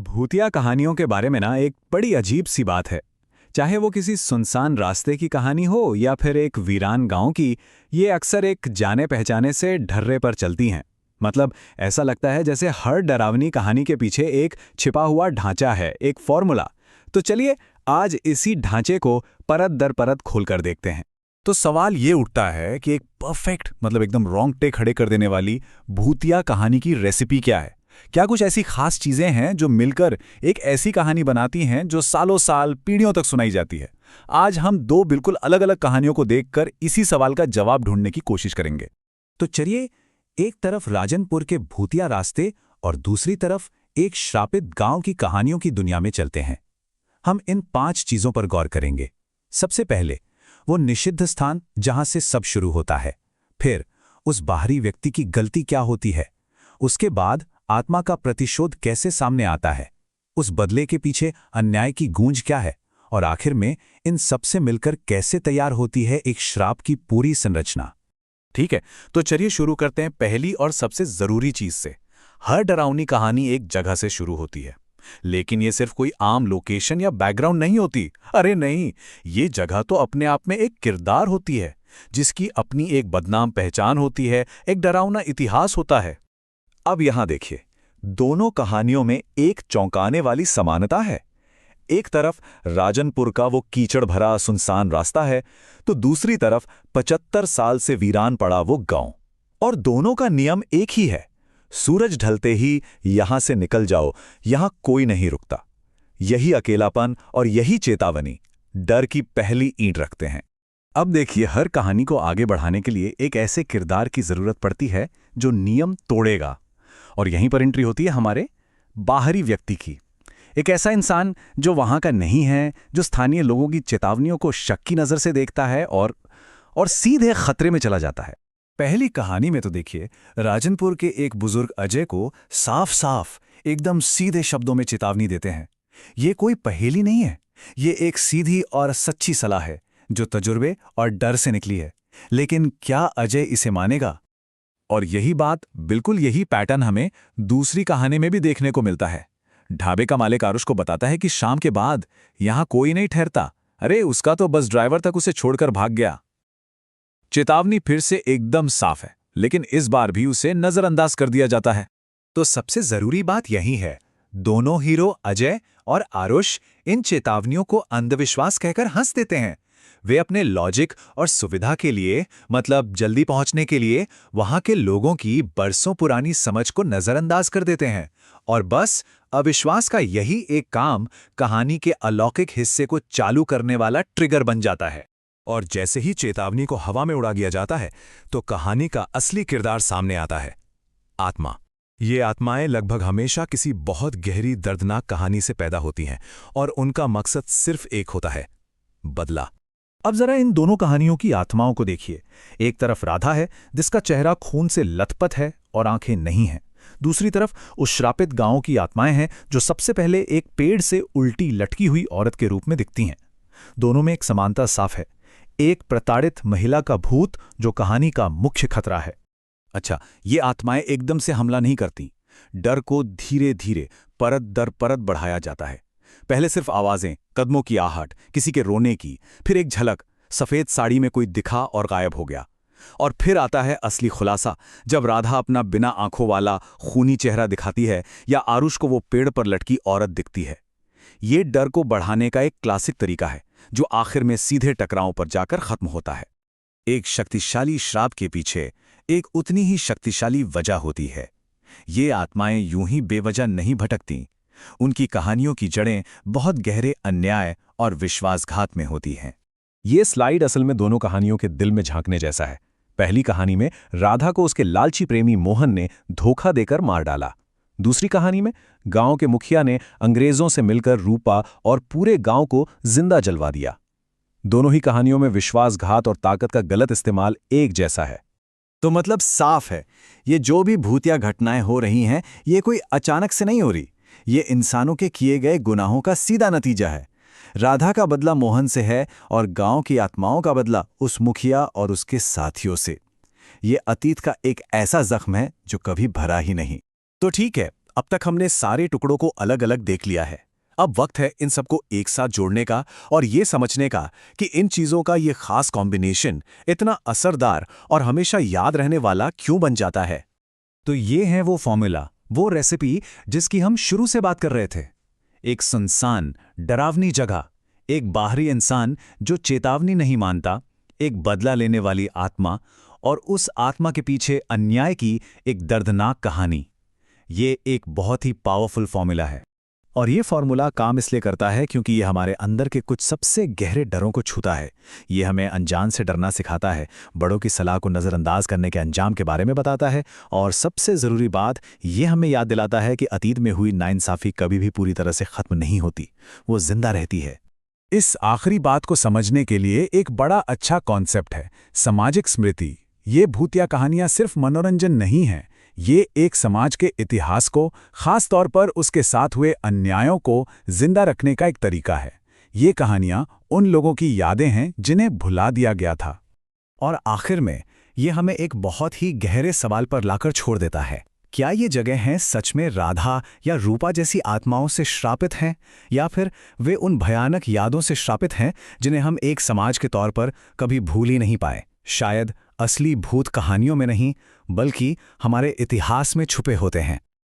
भूतिया कहानियों के बारे में ना एक बड़ी अजीब सी बात है। चाहे वो किसी सुनसान रास्ते की कहानी हो या फिर एक वीरान गांव की, ये अक्सर एक जाने पहचाने से ढर्रे पर चलती हैं। मतलब ऐसा लगता है जैसे हर डरावनी कहानी के पीछे एक छिपा हुआ ढांचा है, एक फॉर्मूला। तो चलिए आज इसी ढांचे को परत दर परत खोलकर देखते हैं। तो सवाल ये उठता है कि एक परफेक्ट मतलब एकदम रोंगटे खड़े कर देने वाली भूतिया कहानी की रेसिपी क्या है। क्या कुछ ऐसी खास चीजें हैं जो मिलकर एक ऐसी कहानी बनाती हैं जो सालों साल पीढ़ियों तक सुनाई जाती है। आज हम दो बिल्कुल अलग अलग कहानियों को देखकर इसी सवाल का जवाब ढूंढने की कोशिश करेंगे। तो चलिए, एक तरफ राजनपुर के भूतिया रास्ते और दूसरी तरफ एक श्रापित गांव की कहानियों की दुनिया में चलते हैं। हम इन 5 चीजों पर गौर करेंगे। सबसे पहले वो निषिद्ध स्थान जहां से सब शुरू होता है, फिर उस बाहरी व्यक्ति की गलती क्या होती है, उसके बाद आत्मा का प्रतिशोध कैसे सामने आता है, उस बदले के पीछे अन्याय की गूंज क्या है, और आखिर में इन सबसे मिलकर कैसे तैयार होती है एक श्राप की पूरी संरचना। ठीक है, तो चलिए शुरू करते हैं पहली और सबसे जरूरी चीज से। हर डरावनी कहानी एक जगह से शुरू होती है, लेकिन ये सिर्फ कोई आम लोकेशन या बैकग्राउंड नहीं होती। अरे नहीं, ये जगह तो अपने आप में एक किरदार होती है, जिसकी अपनी एक बदनाम पहचान होती है, एक डरावना इतिहास होता है। अब यहां देखिए, दोनों कहानियों में एक चौंकाने वाली समानता है। एक तरफ राजनपुर का वो कीचड़ भरा सुनसान रास्ता है, तो दूसरी तरफ 75 साल से वीरान पड़ा वो गांव। और दोनों का नियम एक ही है, सूरज ढलते ही यहां से निकल जाओ, यहां कोई नहीं रुकता। यही अकेलापन और यही चेतावनी डर की पहली ईंट रखते हैं। अब देखिए, हर कहानी को आगे बढ़ाने के लिए एक ऐसे किरदार की जरूरत पड़ती है जो नियम तोड़ेगा, और यहीं पर एंट्री होती है हमारे बाहरी व्यक्ति की। एक ऐसा इंसान जो वहां का नहीं है, जो स्थानीय लोगों की चेतावनियों को शक की नजर से देखता है और सीधे खतरे में चला जाता है। पहली कहानी में तो देखिए, राजनपुर के एक बुजुर्ग अजय को साफ साफ एकदम सीधे शब्दों में चेतावनी देते हैं। ये कोई पहेली नहीं है, ये एक सीधी और सच्ची सलाह है जो तजुर्बे और डर से निकली है। लेकिन क्या अजय इसे मानेगा? और यही बात, बिल्कुल यही पैटर्न हमें दूसरी कहानी में भी देखने को मिलता है। ढाबे का मालिक आरुष को बताता है कि शाम के बाद यहां कोई नहीं ठहरता। अरे उसका तो बस ड्राइवर तक उसे छोड़कर भाग गया। चेतावनी फिर से एकदम साफ है, लेकिन इस बार भी उसे नजरअंदाज कर दिया जाता है। तो सबसे जरूरी बात यही है, दोनों हीरो अजय और आरुष इन चेतावनियों को अंधविश्वास कहकर हंस देते हैं। वे अपने लॉजिक और सुविधा के लिए, मतलब जल्दी पहुंचने के लिए, वहां के लोगों की बरसों पुरानी समझ को नजरअंदाज कर देते हैं। और बस अविश्वास का यही एक काम कहानी के अलौकिक हिस्से को चालू करने वाला ट्रिगर बन जाता है। और जैसे ही चेतावनी को हवा में उड़ा दिया जाता है, तो कहानी का असली किरदार सामने आता है, आत्मा। ये आत्माएं लगभग हमेशा किसी बहुत गहरी दर्दनाक कहानी से पैदा होती हैं, और उनका मकसद सिर्फ एक होता है, बदला। अब जरा इन दोनों कहानियों की आत्माओं को देखिए। एक तरफ राधा है, जिसका चेहरा खून से लथपथ है और आंखें नहीं हैं। दूसरी तरफ उस श्रापित गांव की आत्माएं हैं जो सबसे पहले एक पेड़ से उल्टी लटकी हुई औरत के रूप में दिखती हैं। दोनों में एक समानता साफ है, एक प्रताड़ित महिला का भूत जो कहानी का मुख्य खतरा है। अच्छा, ये आत्माएं एकदम से हमला नहीं करती। डर को धीरे धीरे परत दर परत बढ़ाया जाता है। पहले सिर्फ आवाजें, कदमों की आहट, किसी के रोने की, फिर एक झलक, सफेद साड़ी में कोई दिखा और गायब हो गया। और फिर आता है असली खुलासा, जब राधा अपना बिना आंखों वाला खूनी चेहरा दिखाती है या आरुष को वो पेड़ पर लटकी औरत दिखती है। ये डर को बढ़ाने का एक क्लासिक तरीका है, जो आखिर में सीधे टकराव पर जाकर खत्म होता है। एक शक्तिशाली श्राप के पीछे एक उतनी ही शक्तिशाली वजह होती है। ये आत्माएं यूं ही बेवजह नहीं भटकती। उनकी कहानियों की जड़ें बहुत गहरे अन्याय और विश्वासघात में होती हैं। ये स्लाइड असल में दोनों कहानियों के दिल में झांकने जैसा है। पहली कहानी में राधा को उसके लालची प्रेमी मोहन ने धोखा देकर मार डाला। दूसरी कहानी में गांव के मुखिया ने अंग्रेजों से मिलकर रूपा और पूरे गांव को जिंदा जलवा दिया। दोनों ही कहानियों में विश्वासघात और ताकत का गलत इस्तेमाल एक जैसा है। तो मतलब साफ है, ये जो भी भूतिया घटनाएं हो रही हैं, ये कोई अचानक से नहीं हो रही। ये इंसानों के किए गए गुनाहों का सीधा नतीजा है। राधा का बदला मोहन से है और गांव की आत्माओं का बदला उस मुखिया और उसके साथियों से। ये अतीत का एक ऐसा जख्म है जो कभी भरा ही नहीं। तो ठीक है, अब तक हमने सारे टुकड़ों को अलग अलग देख लिया है। अब वक्त है इन सबको एक साथ जोड़ने का और ये समझने का कि इन चीज़ों का ये खास कॉम्बिनेशन इतना असरदार और हमेशा याद रहने वाला क्यों बन जाता है। तो ये है वो फॉर्मूला, वो रेसिपी जिसकी हम शुरू से बात कर रहे थे। एक सुनसान, डरावनी जगह, एक बाहरी इंसान जो चेतावनी नहीं मानता, एक बदला लेने वाली आत्मा और उस आत्मा के पीछे अन्याय की एक दर्दनाक कहानी। ये एक बहुत ही पावरफुल फॉर्मूला है। और ये फॉर्मूला काम इसलिए करता है क्योंकि ये हमारे अंदर के कुछ सबसे गहरे डरों को छूता है। ये हमें अनजान से डरना सिखाता है, बड़ों की सलाह को नज़रअंदाज करने के अंजाम के बारे में बताता है, और सबसे ज़रूरी बात, ये हमें याद दिलाता है कि अतीत में हुई नाइंसाफ़ी कभी भी पूरी तरह से ख़त्म नहीं होती, वो जिंदा रहती है। इस आखिरी बात को समझने के लिए एक बड़ा अच्छा कॉन्सेप्ट है, सामाजिक स्मृति। ये भूतिया कहानियां सिर्फ मनोरंजन नहीं हैं, ये एक समाज के इतिहास को, खास तौर पर उसके साथ हुए अन्यायों को जिंदा रखने का एक तरीका है। ये कहानियां उन लोगों की यादें हैं जिन्हें भुला दिया गया था। और आखिर में ये हमें एक बहुत ही गहरे सवाल पर लाकर छोड़ देता है। क्या ये जगहें सच में राधा या रूपा जैसी आत्माओं से श्रापित हैं, या फिर वे उन भयानक यादों से श्रापित हैं जिन्हें हम एक समाज के तौर पर कभी भूल ही नहीं पाए? शायद असली भूत कहानियों में नहीं, बल्कि हमारे इतिहास में छुपे होते हैं।